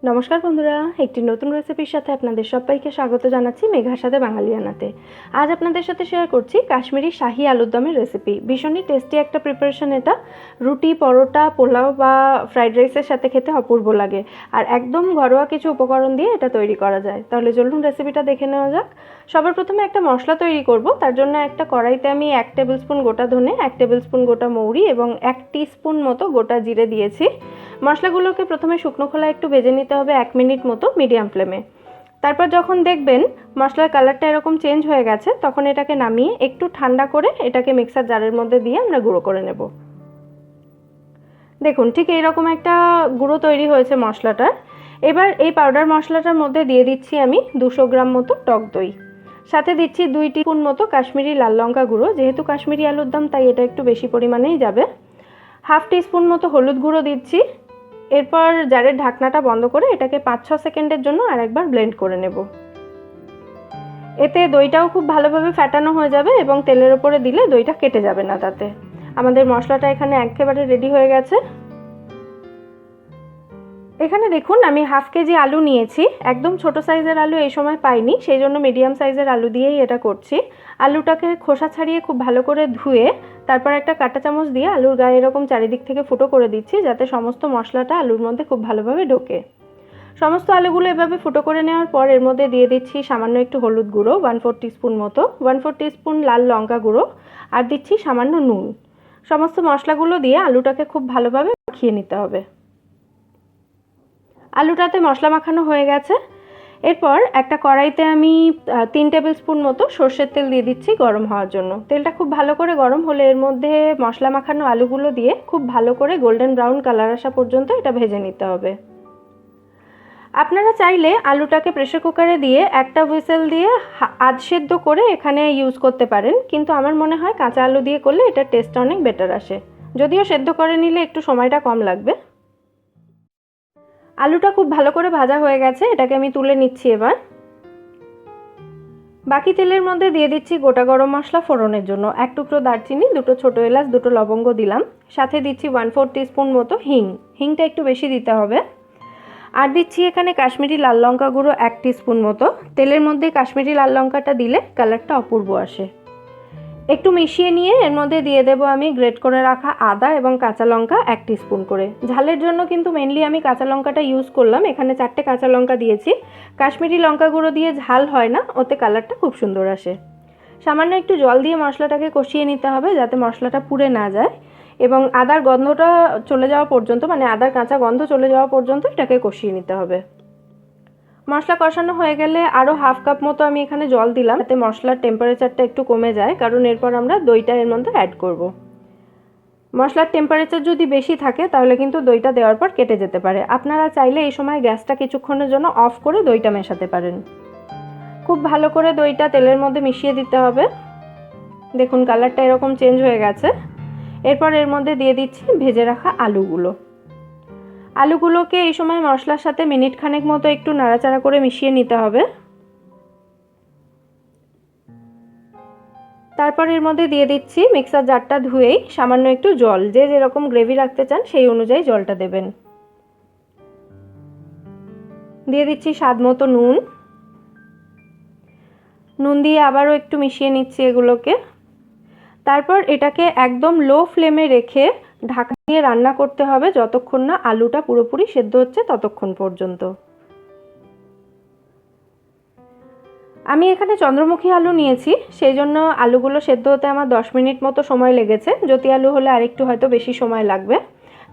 নমস্কার বন্ধুরা, একটি নতুন রেসিপির সাথে আপনাদের সবাইকে স্বাগত জানাচ্ছি মেঘার সাথে বাঙালিয়ানাতে। আজ আপনাদের সাথে শেয়ার করছি কাশ্মীরি শাহি আলুর দমের রেসিপি। ভীষণই টেস্টি একটা প্রিপারেশন এটা। রুটি, পরোটা, পোলাও বা ফ্রাইড রাইসের সাথে খেতে অপূর্ব লাগে। আর একদম ঘরোয়া কিছু উপকরণ দিয়ে এটা তৈরি করা যায়। তাহলে চলুন রেসিপিটা দেখে নেওয়া যাক। সবার প্রথমে একটা মশলা তৈরি করব। তার জন্য একটা কড়াইতে আমি 1 টেবিল স্পুন গোটা ধনে, 1 টেবিল স্পুন গোটা মৌরি এবং 1 টিস্পুন মতো গোটা জিরে দিয়েছি। মশলাগুলোকে প্রথমে শুকনো খোলায় একটু ভেজে নিতে হবে 1 মিনিট মতো মিডিয়াম ফ্লেমে। তারপর যখন দেখবেন মশলার কালারটা এরকম চেঞ্জ হয়ে গেছে, তখন এটাকে নামিয়ে একটু ঠান্ডা করে এটাকে মিক্সার জারের মধ্যে দিয়ে আমরা গুঁড়ো করে নেব। দেখুন ঠিক এইরকম একটা গুঁড়ো তৈরি হয়েছে মশলাটার। এবার এই পাউডার মশলাটার মধ্যে দিয়ে দিচ্ছি আমি 200 গ্রাম মতো টক দই, সাথে দিচ্ছি 2 টিস্পুন মতো কাশ্মীরি লাল লঙ্কা গুঁড়ো। যেহেতু কাশ্মীরি আলুর দম তাই এটা একটু বেশি পরিমাণেই যাবে। হাফ টিস্পুন মতো হলুদ গুঁড়ো দিচ্ছি। এরপর জারের ঢাকনাটা বন্ধ করে এটাকে 5-6 সেকেন্ডের জন্য আরেকবার ব্লেন্ড করে নেব। এতে দইটাও খুব ভালোভাবে ফ্যাটানো হয়ে যাবে এবং তেলের ওপরে দিলে দইটা কেটে যাবে না। তাতে আমাদের মশলাটা এখানে একেবারে রেডি হয়ে গেছে। এখানে দেখুন আমি হাফ কেজি আলু নিয়েছি। একদম ছোট সাইজের আলু এই সময় পাইনি, সেই জন্য মিডিয়াম সাইজের আলু দিয়েই এটা করছি। আলুটাকে খোসা ছাড়িয়ে খুব ভালো করে ধুয়ে তারপর একটা কাঁটা চামচ দিয়ে আলুর গায়ে এরকম চারিদিক থেকে ফুটো করে দিচ্ছি, যাতে সমস্ত মশলাটা আলুর মধ্যে খুব ভালোভাবে ঢোকে। সমস্ত আলুগুলো এভাবে ফুটো করে নেওয়ার পর এর মধ্যে দিয়ে দিচ্ছি সামান্য একটু হলুদ গুঁড়ো 1/4 টিস্পুন মতো, 1/4 টিস্পুন লাল লঙ্কা গুঁড়ো আর দিচ্ছি সামান্য নুন। সমস্ত মশলাগুলো দিয়ে আলুটাকে খুব ভালোভাবে মাখিয়ে নিতে হবে। আলুটাতে মশলা মাখানো হয়ে গেছে। এরপর একটা কড়াইতে আমি 3 টেবিল স্পুন মতো সর্ষের তেল দিয়ে দিচ্ছি গরম হওয়ার জন্য। তেলটা খুব ভালো করে গরম হলে এর মধ্যে মশলা মাখানো আলুগুলো দিয়ে খুব ভালো করে গোল্ডেন ব্রাউন কালার আসা পর্যন্ত এটা ভেজে নিতে হবে। আপনারা চাইলে আলুটাকে প্রেসার কুকারে দিয়ে একটা হুইসেল দিয়ে আধ সেদ্ধ করে এখানে ইউজ করতে পারেন, কিন্তু আমার মনে হয় কাঁচা আলু দিয়ে করলে এটার টেস্ট অনেক বেটার আসে। যদিও সেদ্ধ করে নিলে একটু সময়টা কম লাগবে। আলুটা খুব ভালো করে ভাজা হয়ে গেছে, এটাকে আমি তুলে নিচ্ছি। এবার বাকি তেলের মধ্যে দিয়ে দিচ্ছি গোটা গরম মশলা ফোড়নের জন্য। 1 টুকরো দারচিনি, 2টো ছোটো এলাচ, 2টো লবঙ্গ দিলাম। সাথে দিচ্ছি 1/4 টিস্পুন মতো হিংটা একটু বেশি দিতে হবে। আর দিচ্ছি এখানে কাশ্মীরি লাল লঙ্কা গুঁড়ো 1 টিস্পুন মতো। তেলের মধ্যে কাশ্মীরি লাল লঙ্কাটা দিলে কালারটা অপূর্ব আসে। একটু মিশিয়ে নিয়ে এর মধ্যে দিয়ে দেবো আমি গ্রেট করে রাখা আদা এবং কাঁচা লঙ্কা 1 টিস্পুন করে। ঝালের জন্য কিন্তু মেনলি আমি কাঁচা লঙ্কাটা ইউজ করলাম। এখানে 4টে কাঁচা লঙ্কা দিয়েছি। কাশ্মীরি লঙ্কা গুঁড়ো দিয়ে ঝাল হয় না, ওতে কালারটা খুব সুন্দর আসে। সামান্য একটু জল দিয়ে মশলাটাকে কষিয়ে নিতে হবে, যাতে মশলাটা পুড়ে না যায় এবং আদার গন্ধটা চলে যাওয়া পর্যন্ত, মানে আদার কাঁচা গন্ধ চলে যাওয়া পর্যন্ত এটাকে কষিয়ে নিতে হবে। মশলা কষানো হয়ে গেলে আরও হাফ কাপ মতো আমি এখানে জল দিলাম, যাতে মশলার টেম্পারেচারটা একটু কমে যায়, কারণ এরপর আমরা দইটা এর মধ্যে অ্যাড করব। মশলার টেম্পারেচার যদি বেশি থাকে তাহলে কিন্তু দইটা দেওয়ার পর কেটে যেতে পারে। আপনারা চাইলে এই সময় গ্যাসটা কিছুক্ষণের জন্য অফ করে দইটা মেশাতে পারেন। খুব ভালো করে দইটা তেলের মধ্যে মিশিয়ে দিতে হবে। দেখুন কালারটা এরকম চেঞ্জ হয়ে গেছে। এরপর এর মধ্যে দিয়ে দিচ্ছি ভেজে রাখা আলুগুলোকে এই সময় মশলার সাথে মিনিট খানেক মতো একটু নাড়াচাড়া করে মিশিয়ে নিতে হবে। তারপর এর মধ্যে দিয়ে দিচ্ছি মিক্সার জারটা ধুয়েই সামান্য একটু জল। যে যেরকম গ্রেভি রাখতে চান সেই অনুযায়ী জলটা দেবেন। দিয়ে দিচ্ছি স্বাদ মতো নুন দিয়ে আবারও একটু মিশিয়ে নিচ্ছি এগুলোকে। তারপর এটাকে একদম লো ফ্লেমে রেখে ঢাকা দিয়ে রান্না করতে হবে যতক্ষণ না আলুটা পুরোপুরি সেদ্ধ হচ্ছে ততক্ষণ পর্যন্ত। আমি এখানে চন্দ্রমুখী আলু নিয়েছি, সেই জন্য আলুগুলো সেদ্ধ হতে আমার 10 মিনিট মতো সময় লেগেছে। জ্যোতি আলু হলে আরেকটু হয়তো বেশি সময় লাগবে।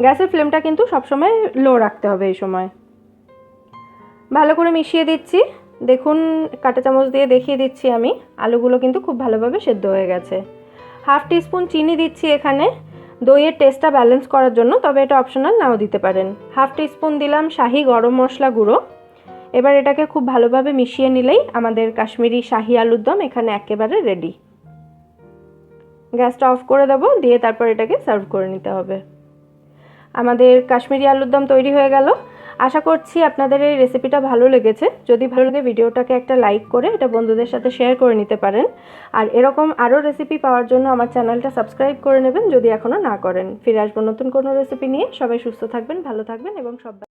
গ্যাসের ফ্লেমটা কিন্তু সবসময় লো রাখতে হবে এই সময়। ভালো করে মিশিয়ে দিচ্ছি। দেখুন কাঁটা চামচ দিয়ে দেখিয়ে দিচ্ছি আমি, আলুগুলো কিন্তু খুব ভালোভাবে সেদ্ধ হয়ে গেছে। হাফ টিস্পুন চিনি দিচ্ছি এখানে দইয়ের টেস্টটা ব্যালেন্স করার জন্য, তবে এটা অপশনাল, নাও দিতে পারেন। হাফ টিস্পুন দিলাম শাহি গরম মশলা গুঁড়ো। এবার এটাকে খুব ভালোভাবে মিশিয়ে নিলেই আমাদের কাশ্মীরি শাহি আলুর দম এখানে একেবারে রেডি। গ্যাসটা অফ করে দেবো, দিয়ে তারপর এটাকে সার্ভ করে নিতে হবে। আমাদের কাশ্মীরি আলুর দম তৈরি হয়ে গেল। আশা করছি আপনাদের এই রেসিপিটা ভালো লেগেছে। যদি ভালো লাগে ভিডিওটাকে একটা লাইক করে এটা বন্ধুদের সাথে শেয়ার করে নিতে পারেন। আর এরকম আরও রেসিপি পাওয়ার জন্য আমার চ্যানেলটা সাবস্ক্রাইব করে নেবেন যদি এখনও না করেন। ফিরে আসবো নতুন কোনো রেসিপি নিয়ে। সবাই সুস্থ থাকবেন, ভালো থাকবেন এবং সবাই